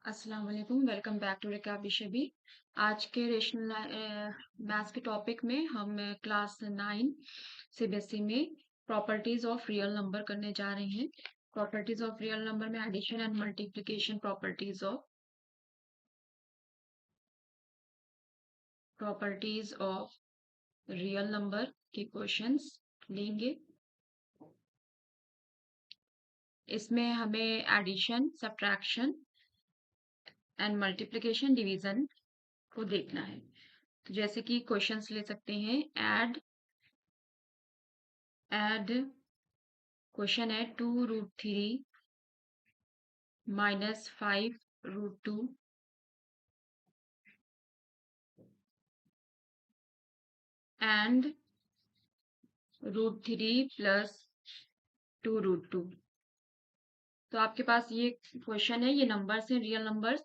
अस्सलाम वालेकुम, welcome back to रिका बिशबी। आज के रेशनल मैथ्स के टॉपिक में हम क्लास 9 सीबीएसई में प्रॉपर्टीज ऑफ रियल नंबर करने जा रहे हैं। प्रॉपर्टीज ऑफ रियल नंबर में addition and multiplication properties of real number के क्वेश्चंस लेंगे। इसमें हमें addition, subtraction and multiplication, division को देखना है। तो जैसे कि क्वेश्चंस ले सकते हैं, ऐड क्वेश्चन है 2√3 -5√2 एंड √3 + 2√2। तो आपके पास ये क्वेश्चन है, ये नंबर्स हैं, रियल नंबर्स,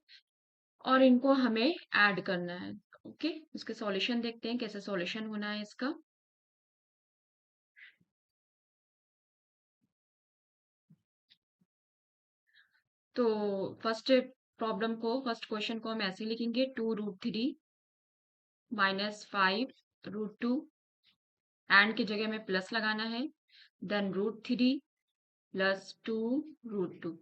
और इनको हमें ऐड करना है। ओके, इसके सॉल्यूशन देखते हैं कैसे सॉल्यूशन होना है इसका। तो फर्स्ट क्वेश्चन को हम ऐसे लिखेंगे, 2√3 -5√2, एंड की जगह में प्लस लगाना है, देन √3 + 2√2,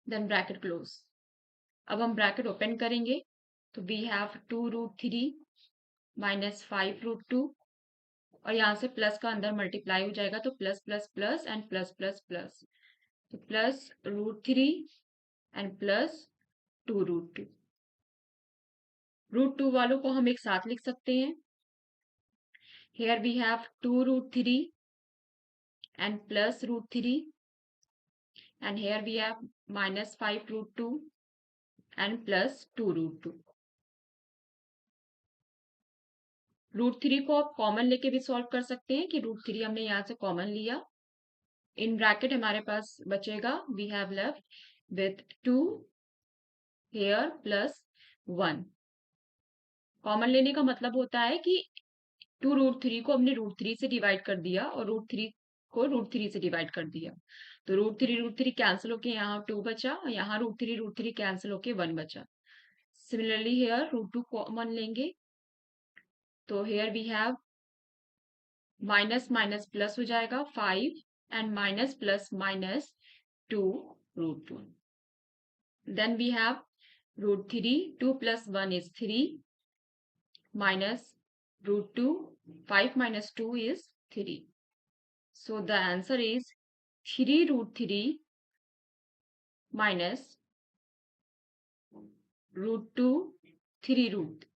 देन ब्रैकेट क्लोज। अब हम ब्रैकेट ओपन करेंगे तो वी हैव 2√3 -5√2, और यहाँ से प्लस का अंदर मल्टीप्लाई हो जाएगा तो plus plus plus and plus plus plus, तो प्लस √3 एंड प्लस 2√2। √2 वालों को हम एक साथ लिख सकते हैं। Here we have 2√3 and plus √3, and here we have -5√2 and plus 2√2। √3 को आप कॉमन लेके भी सॉल्व कर सकते हैं कि √3 हमने यहाँ से कॉमन लिया। इन ब्रैकेट हमारे पास बचेगा, we have left with 2 here plus 1। Common लेने का मतलब होता है कि 2√3 को हमने √3 से डिवाइड कर दिया और √3 को √3 से डिवाइड कर दिया, तो √3 कैंसिल होके यहाँ 2 बचा, और यहाँ √3 कैंसिल होके 1 बचा। सिमिलरली हेयर √2 कॉमन लेंगे तो here we have minus minus plus हो जाएगा 5 and minus plus minus 2√2। Then we have √3, 2 + 1 is 3, minus √2, 5 minus 2 is 3. So the answer is 3√3 minus √2, 3√3,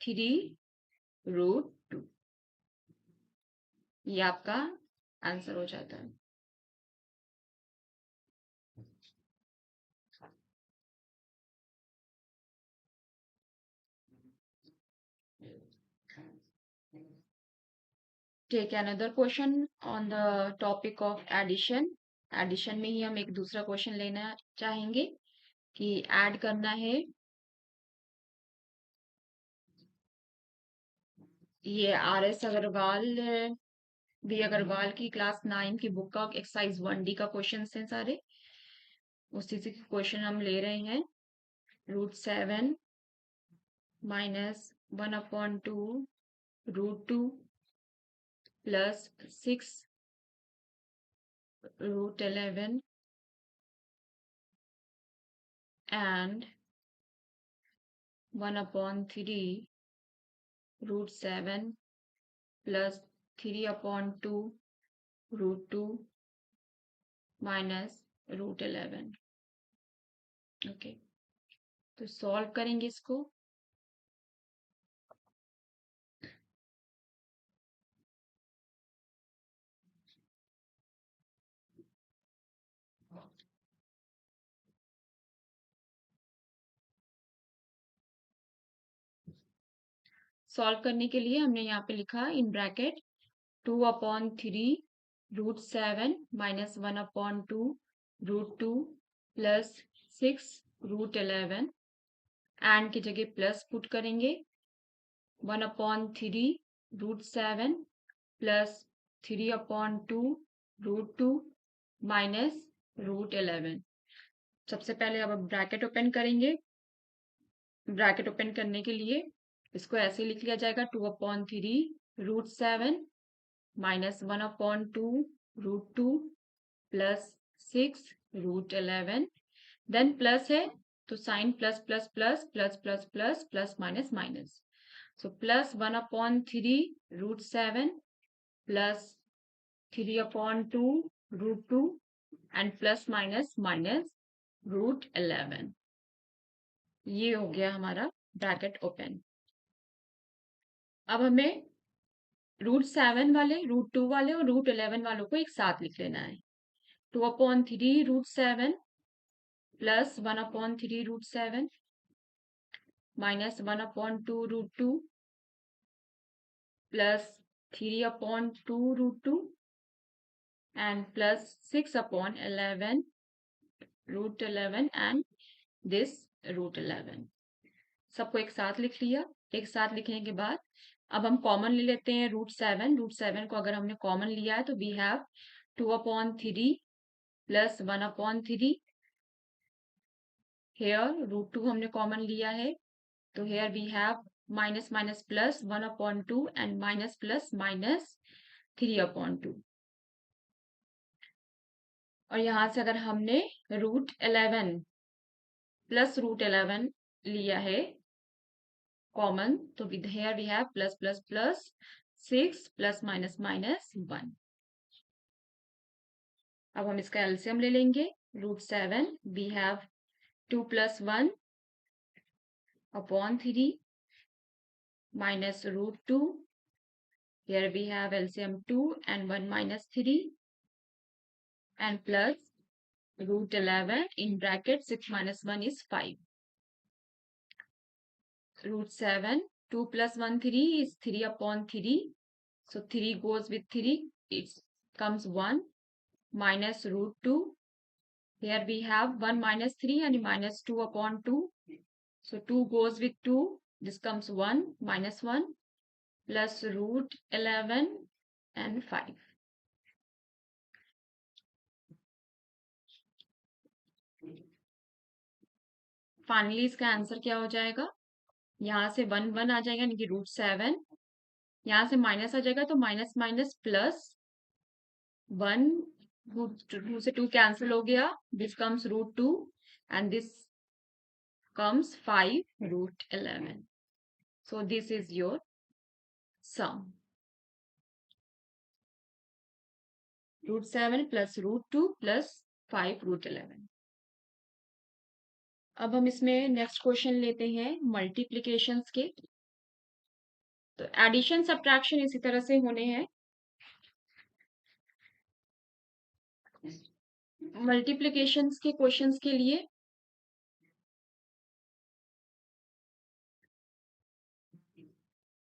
3√2। ये आपका आंसर हो जाता है। Take another question on the topic of addition। Addition में ही हम एक दूसरा क्वेश्चन लेना चाहेंगे कि ऐड करना है, ये RS अग्रवाल, बी अग्रवाल की क्लास 9 की बुक का एक्सरसाइज 1D का क्वेश्चन है सारे, उसी से क्वेश्चन हम ले रहे हैं। √7 -1/2 √2 plus 6 √11 and 1/3 √7 plus 3/2 √2 minus √11। Okay, तो सॉल्व करेंगे इसको। सॉल्व करने के लिए हमने यहाँ पे लिखा in bracket 2/3 √7 minus 1/2 √2 plus 6 √11, and की जगह प्लस पुट करेंगे, 1/3 √7 plus 3/2 √2 माइनस √11। सबसे पहले अब ब्रैकेट ओपन करेंगे। ब्रैकेट ओपन करने के लिए इसको ऐसे लिख लिया जाएगा 2/3 √7 माइनस 1/2 √2 प्लस 6 √11। देन प्लस है तो sign plus plus plus plus plus plus plus minus minus. So plus 1/3 √7 plus 3/2 √2 and plus minus minus √11। ये हो गया हमारा ब्रैकेट ओपन। अब हमें √7 वाले, √2 वाले और √11 वालों को एक साथ लिख लेना है। 2/3 √7 plus 1/3 √7 minus 1/2 √2 plus 3/2 √2 and plus 6/11 √11 and this √11। सबको एक साथ लिख लिया। एक साथ लिखने के बाद अब हम कॉमन ले लेते हैं √7। √7 को अगर हमने कॉमन लिया है तो वी हैव 2/3 प्लस 1/3। हेयर √2 हमने कॉमन लिया है तो here we have minus minus plus 1/2 and minus plus minus 3/2। और यहां से अगर हमने √11 प्लस √11 लिया है कॉमन तो with here we have plus plus plus 6 plus minus minus 1। अब हम इसका एलसीएम ले लेंगे। √7 we have 2 + 1/3 minus √2, here we have LCM 2 and 1 minus 3 and plus √11 in bracket 6 minus 1 is 5. √7 2 + 1 3 is 3/3, so 3 goes with 3, it comes 1 minus √2, here we have 1 minus 3 and minus 2/2, so 2 goes with 2, this comes 1 minus 1 plus √11 and 5. Finally इसका answer क्या हो जाएगा? यहाँ से 1 1 आ जाएगा यानी कि √7, यहाँ से माइनस आ जाएगा तो माइनस माइनस प्लस 1, 2 से 2 कैंसिल हो गया, this comes √2 and this comes 5 √11. So this is your sum. √7 plus √2 plus 5 √11. अब हम इसमें नेक्स्ट क्वेश्चन लेते हैं मल्टीप्लिकेशंस के। तो एडिशन सब्ट्रैक्शन इसी तरह से होने हैं। मल्टीप्लिकेशंस के क्वेश्चंस के लिए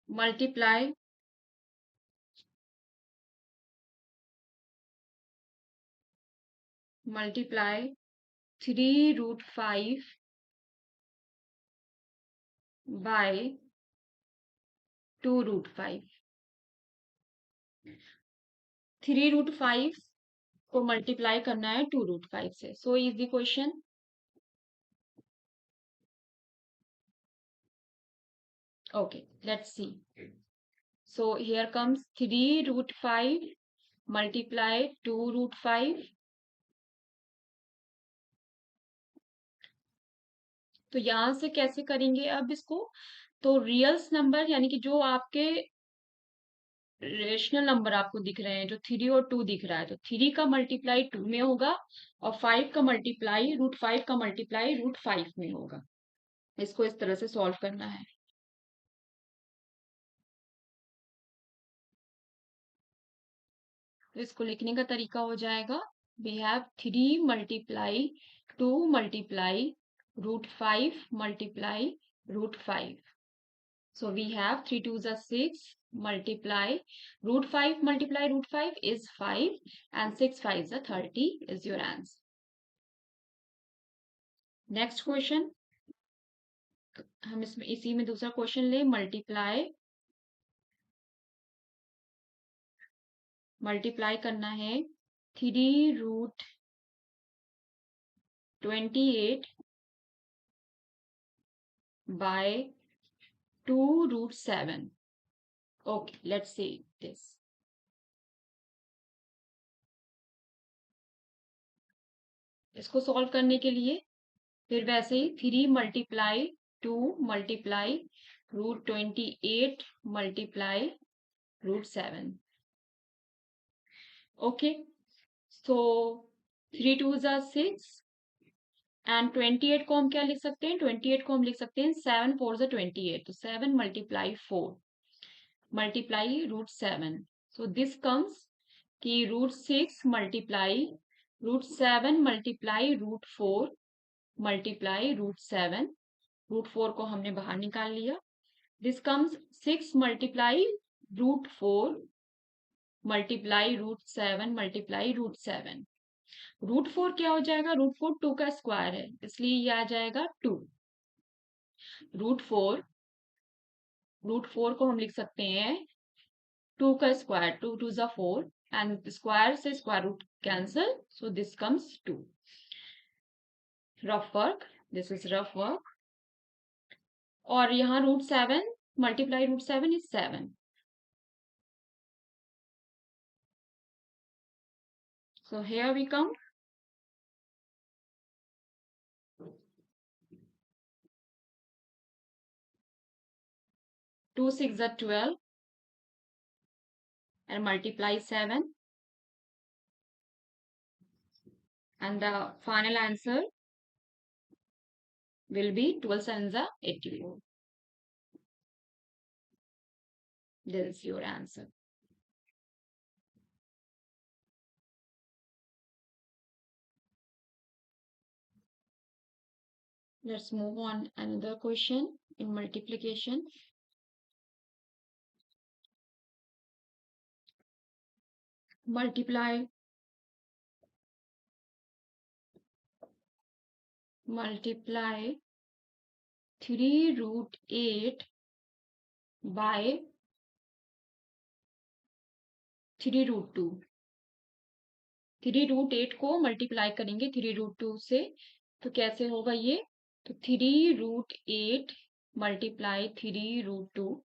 मल्टीप्लाई मल्टीप्लाई 3√5 by 2√5। 3√5 को मल्टीप्लाई करना है 2√5 से। So is the question. Okay, let's see. So here comes 3√5 multiply 2√5। तो यहां से कैसे करेंगे अब इसको? तो रियल्स नंबर यानी कि जो आपके रेशनल नंबर आपको दिख रहे हैं, जो 3 और 2 दिख रहा है, तो 3 का मल्टीप्लाई 2 में होगा और 5 का मल्टीप्लाई √5 का मल्टीप्लाई √5 में होगा। इसको इस तरह से सॉल्व करना है। तो इसको लिखने का तरीका हो जाएगा, we have 3 multiply 2 multiply √5 multiply √5। So we have 3 2s are 6 multiply √5 multiply √5 is 5 and 6 5s are 30 is your answer. Next question, हम इसमें इसी में दूसरा क्वेश्चन ले, मल्टीप्लाई मल्टीप्लाई करना है 3√28 by 2√7. Okay, let's see this. इसको सॉल्व करने के लिए फिर वैसे ही 3 multiply 2 multiply √28 multiply √7. Okay, so 3 2s are 6 and 28 को हम क्या लिख सकते हैं? 28 को हम लिख सकते हैं 7 4 से 28. तो 7 multiply 4 multiply √7. So this comes कि √6 मल्टीप्लाई √7 मल्टीप्लाई √4 मल्टीप्लाई √7. √4 को हमने बाहर निकाल लिया. This comes 6 multiply √4 multiply √7 multiply √7. √4 क्या हो जाएगा? √4 2 का स्क्वायर है, इसलिए ये आ जाएगा 2. √4 को हम लिख सकते हैं 2 का स्क्वायर, 2 2 जा 4 एंड स्क्वायर से square root cancel, so this comes 2. Rough work, this is rough work. और यहाँ √7 multiply √7 is 7. So here we come. 2 6 are 12 and multiply 7, and the final answer will be 12 7s are 84. This is your answer. Let's move on another question in multiplication. Multiply 3√8 by 3√2. 3√8 को multiply करेंगे 3√2 से, तो कैसे होगा ये? तो 3√8 multiply 3√2.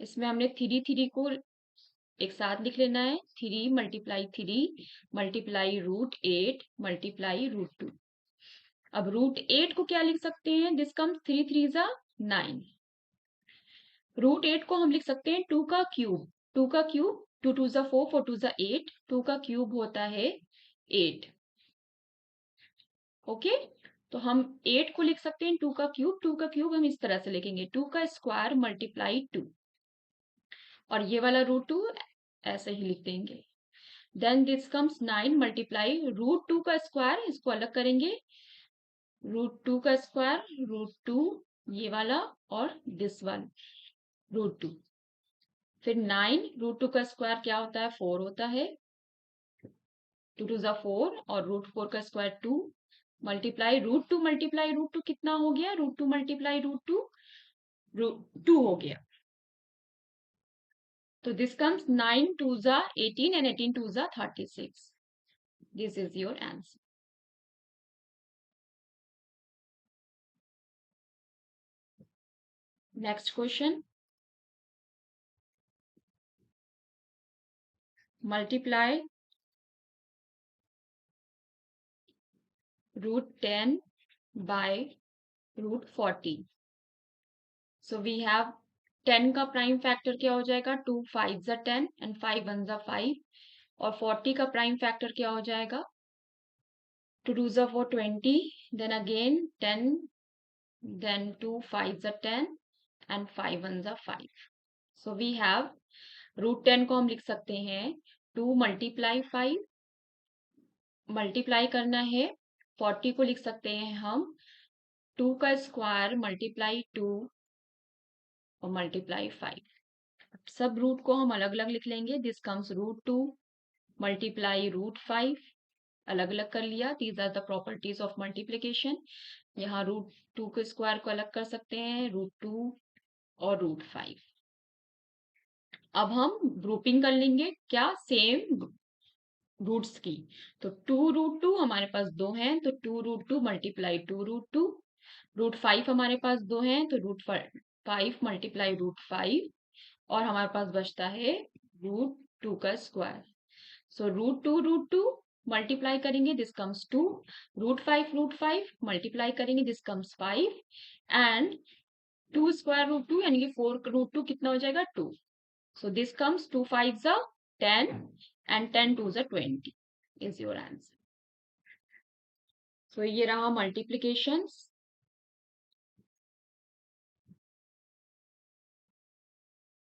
इसमें हमने 3 को एक साथ लिख लेना है. 3 मल्टीप्लाई 3 मल्टीप्लाई √8 मल्टीप्लाई √2. अब √8 को क्या लिख सकते हैं? दिस कम्स 3 3 जा 9. √8 को हम लिख सकते हैं 2 का क्यूब. 2 का क्यूब 2 2 जा 4 4 2 जा 8. 2 का क्यूब होता है 8. ओके, तो हम 8 को लिख सकते हैं 2 का क्यूब. 2 का क्यूब हम इस तरह से लिखेंगे 2 का स्क्वायर मल्टीप्लाई 2, और ये वाला √2 ऐसे ही लिख देंगे. देन दिस कम्स 9 मल्टीप्लाई √2 का स्क्वायर, इसको अलग करेंगे. √2 का स्क्वायर √2 ये वाला और दिस वन √2. फिर 9 √2 का स्क्वायर क्या होता है? 4 होता है. 2 2 जा 4 और √4 का स्क्वायर 2 मल्टीप्लाई √2 कितना हो गया? √2 मल्टीप्लाई √2 2 हो गया. तो दिस कम्स 9 2 जा 18 and 18 2 जा 36. This is your answer. Next question. Multiply √10 by √40. So we have 10 का प्राइम फैक्टर क्या हो जाएगा? 2 5 जा 10 and 5 1 जा 5. और 40 का प्राइम फैक्टर क्या हो जाएगा? 2 2 जा 4 20, then again 10, then 2 5 जा 10 and 5 1 जा 5. So we have √10 को हम लिख सकते हैं 2 मल्टीप्लाई 5. मल्टीप्लाई करना है 40 को लिख सकते हैं हम 2 का स्क्वायर मल्टीप्लाई 2 और मल्टीप्लाई 5. सब रूट को हम अलग अलग लिख लेंगे. This comes √2 multiply √5. अलग अलग कर लिया. These are the properties of multiplication. यहाँ √2 के स्क्वायर को अलग कर सकते हैं, √2 और √5. अब हम ग्रुपिंग कर लेंगे क्या, सेम रूट्स की। तो 2√2 हमारे पास 2 हैं, तो 2√2 मल्टीप्लाई 2√2। √5 हमारे पास 2 हैं, तो √5 मल्टीप्लाई √5। और हमारे पास बचता है √2 का स्क्वायर। सो √2 मल्टीप्लाई करेंगे, दिस कम्स 2। √5 मल्टीप्लाई करेंगे, दिस कम्स 5। एंड 2 स्क्वायर √2 यानी कि 4√2 कितना हो जाएगा, 2। So this comes 2 5s are 10 and 10 2s are 20 is your answer. So ये रहा multiplications.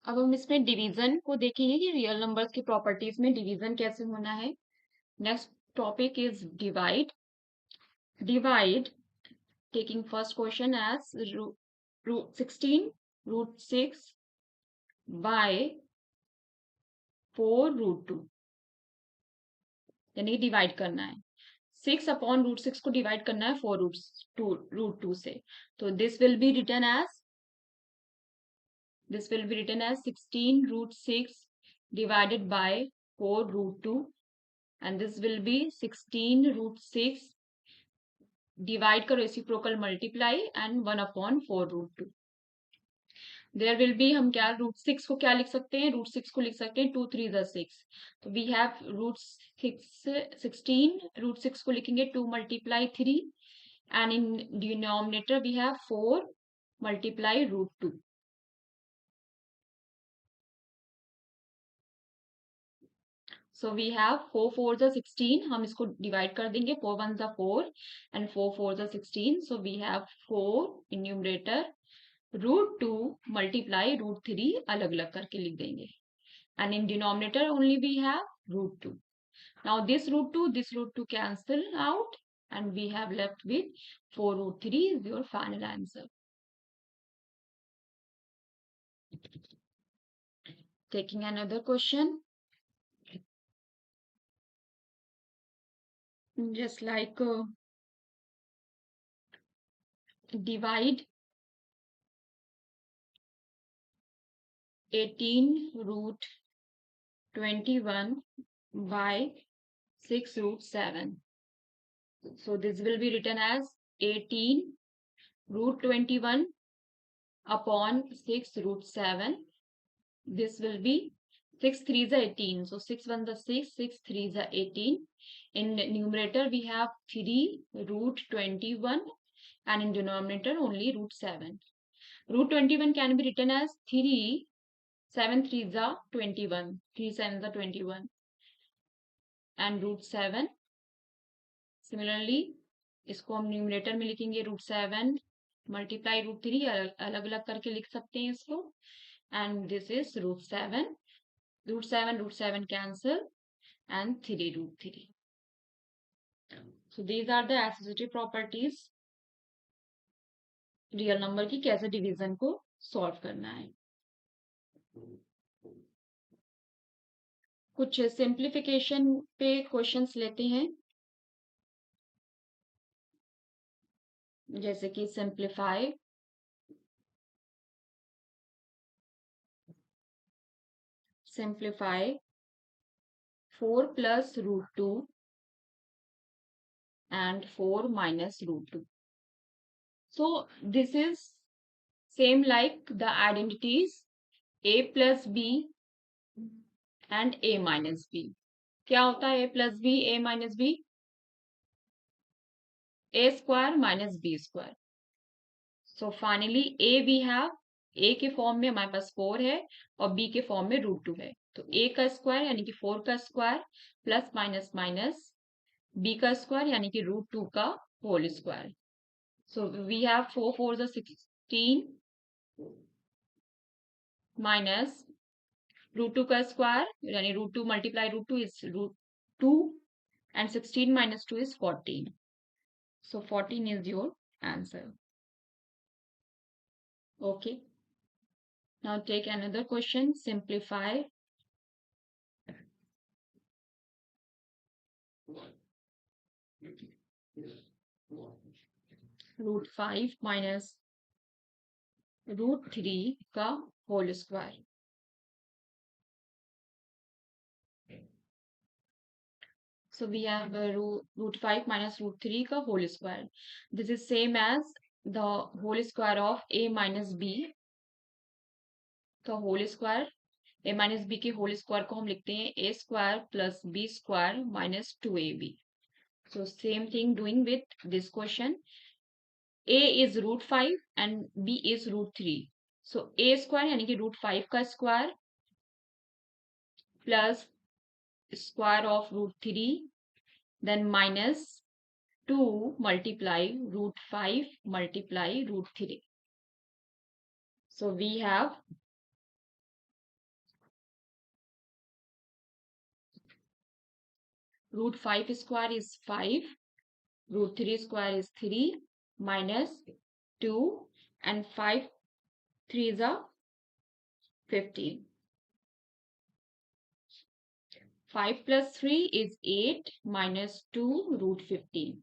अब हम इसमें डिवीजन को देखेंगे कि रियल नंबर्स की प्रॉपर्टीज में डिवीजन कैसे होना है। Next topic is divide. Divide taking first question as root 16 √6 by 4√2 यानी कि डिवाइड करना है। 6 अपॉन √6 को डिवाइड करना है 4√2 से। तो this will be written as 16√6 divided by 4√2, and this will be 16√6 divide का reciprocal multiply and 1 upon 4√2. There will be हम क्या √6 को क्या लिख सकते हैं, √6 को लिख सकते हैं 2 3 6। तो we have √16 √6 को लिखेंगे 2 multiply 3 and in denominator we have 4 multiply √2. So we have 4 4s are 16. हम इसको डिवाइड कर देंगे, 4 1s are 4 and 4 4s are 16. So we have 4 in numerator, √2 multiply √3 अलग अलग करके लिख देंगे, and in denominator only we have √2. Now this √2 cancel out and we have left with 4√3 is your final answer. Taking another question. Just like divide 18√21 by 6√7. So this will be written as 18√21 upon 6√7. This will be 6 3s are 18. So 6 1s are 6, 6 3s are 18. In numerator we have 3√21 and in denominator only √7. √21 can be written as 3 7 3s are 21, 3 7s are 21 and √7. Similarly इसको हम numerator में लिखेंगे √7 multiply √3 अलग अलग करके लिख सकते हैं इसको, and this is √7 cancel and 3√3. So these are the associative properties real number की, कैसे डिवीजन को सॉल्व करना है। कुछ सिंप्लीफिकेशन पे क्वेश्चंस लेते हैं, जैसे कि simplify 4 plus √2 and 4 minus √2. So this is same like the identities a plus b and a minus b. क्या होता है a plus b, a minus b? a square minus b square. So finally a we have, a के form में हमारे पास 4 है और b के form में √2 है। तो a का स्क्वायर यानी कि 4 का square plus minus minus b का स्क्वायर यानी कि √2 का whole square. So we have 4 4s are 16 minus √2 का स्क्वायर यानी √2 multiply √2 is √2 and 16 minus 2 is 14. So 14 is your answer. Okay. Now take another question. Simplify √5 minus √3 का whole square. So we have root 5 minus root 3 का whole square. This is same as the whole square of a minus b का whole square. a minus b के whole square को हम लिखते हैं a square plus b square minus 2ab. So same thing doing with this question. a is root 5 and b is root 3. So a square यानी कि root 5 का square plus square of root 3 then minus 2 multiply root 5 multiply root 3. So we have root 5 square is 5, root 3 square is 3 minus 2 and 5 3 is a 15. 5 plus 3 is 8 minus 2 root 15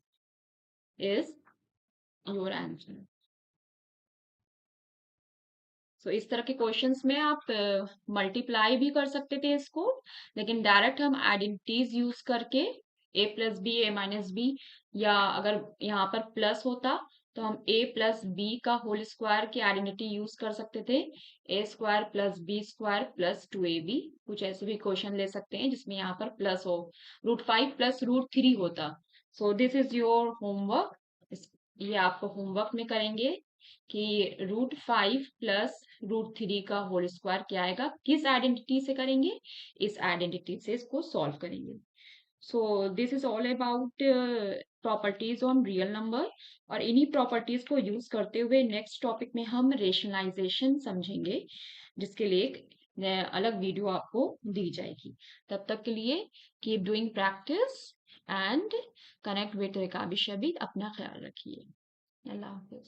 is your answer. So इस तरह के questions में आप multiply भी कर सकते थे इसको, लेकिन डायरेक्ट हम आइडेंटिटीज यूज करके a plus b a minus b, या अगर यहाँ पर प्लस होता तो हम a प्लस बी का होल स्क्वायर की आइडेंटिटी यूज कर सकते थे, a square plus b square plus 2ab. कुछ ऐसे भी क्वेश्चन ले सकते हैं जिसमें यहाँ पर प्लस हो, रूट 5 प्लस रूट 3 होता. So this is your homework. ये आपको होमवर्क में करेंगे कि रूट 5 प्लस रूट 3 का होल स्क्वायर क्या आएगा, किस आइडेंटिटी से करेंगे, इस आइडेंटिटी से इसको सॉल्व करेंगे. So this is all about properties on real number. और इन्हीं प्रॉपर्टीज को यूज करते हुए नेक्स्ट टॉपिक में हम रेशनलाइजेशन समझेंगे, जिसके लिए एक अलग वीडियो आपको दी जाएगी. तब तक के लिए keep doing practice and connect with Rekabi Shabir. अपना ख्याल रखिए. अल्लाह हाफिज.